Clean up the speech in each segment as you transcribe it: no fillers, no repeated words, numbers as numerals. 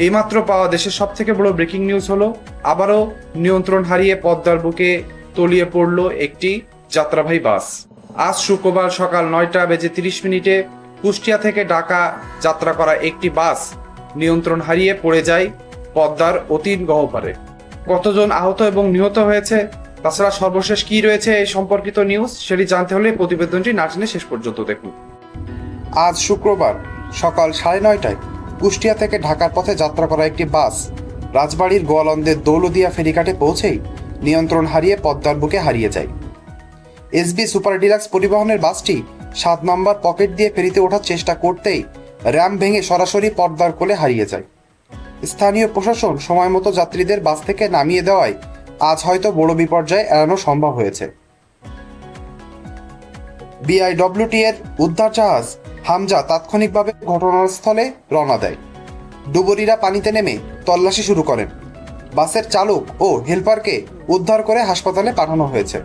এইমাত্র পাওয়া দেশের সব থেকে বড় ব্রেকিং নিউজ হলো আবারও নিয়ন্ত্রণ হারিয়ে পদ্মার বুকে তলিয়ে পড়ল একটি যাত্রাবাহী বাস। আজ শুক্রবার সকাল 9:30 কুষ্টিয়া থেকে ঢাকা যাত্রা করা একটি বাস নিয়ন্ত্রণ হারিয়ে পড়ে যায় পদ্মার অতি গহ্বরে। কতজন আহত এবং নিহত হয়েছে, তাছাড়া সর্বশেষ কি রয়েছে এই সম্পর্কিত নিউজ, সেটি জানতে হলে প্রতিবেদনটি না টেনে শেষ পর্যন্ত দেখুন। আজ শুক্রবার সকাল 9:30টায় কুষ্টিয়া থেকে ঢাকার পথে যাত্রা করা একটি বাস রাজবাড়ীর গোয়ালন্দের দৌলদিয়া ফেরিঘাটে পৌঁছেই নিয়ন্ত্রণ হারিয়ে পদ্মার বুকে হারিয়ে যায়। এসবি সুপার ডিলাক্স পরিবহনের বাসটি 7 নম্বর পকেট দিয়ে ফেরিতে ওঠার চেষ্টা করতেই র্যাম ভেঙে সরাসরি পদ্মার কোলে হারিয়ে যায়। স্থানীয় প্রশাসন সময় মতো যাত্রীদের বাস থেকে নামিয়ে দেওয়ায় আজ হয়তো বড় বিপর্যয় এড়ানো সম্ভব হয়েছে। বিআইডব্লিউটি এর উদ্ধার জাহাজ হামজা তাৎক্ষণিকভাবে ঘটনাস্থলে রওনা দেয়। ডুবুরিরা পানিতে নেমে তল্লাশি শুরু করেন। বাসের চালক ও হেলপারকে উদ্ধার করে হাসপাতালে পাঠানো হয়েছে।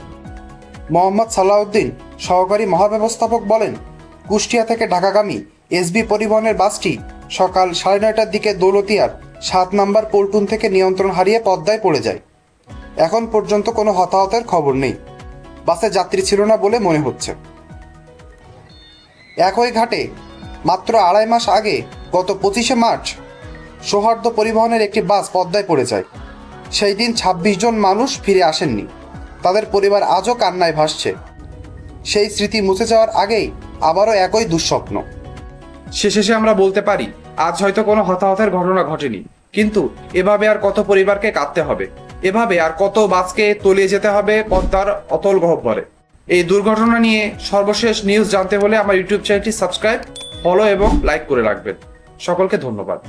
মোহাম্মদ সালাউদ্দিন, সহকারী মহাব্যবস্থাপক বলেন, কুষ্টিয়া থেকে ঢাকাগামী এসবি পরিবহনের বাসটি সকাল 9:30টার দিকে দৌলতিয়ার 7 নম্বর পল্টুন থেকে নিয়ন্ত্রণ হারিয়ে পদ্মায় পড়ে যায়। এখন পর্যন্ত কোনো হতাহতের খবর নেই। বাসে যাত্রী ছিল না বলে মনে হচ্ছে। একই ঘাটে মাত্র 2.5 মাস আগে গত 25শে মার্চ সৌহার্দ্য পরিবহনের একটি বাস পদ্মায় পড়ে যায়। সেই দিন 26 জন মানুষ ফিরে আসেননি। তাদের পরিবার আজও কান্নায় ভাসছে। সেই স্মৃতি মুছে যাওয়ার আগেই আবারও একই দুঃস্বপ্ন। শেষে আমরা বলতে পারি, আজ হয়তো কোনো হতাহতের ঘটনা ঘটেনি, কিন্তু এভাবে আর কত পরিবারকে কাঁদতে হবে, এভাবে আর কত বাসকে তলিয়ে যেতে হবে পদ্মার অতল গহ্বরে। এই দুর্ঘটনা নিয়ে সর্বশেষ নিউজ জানতে হলে আমার ইউটিউব চ্যানেলটি সাবস্ক্রাইব, ফলো এবং লাইক করে রাখবেন। সকলকে ধন্যবাদ।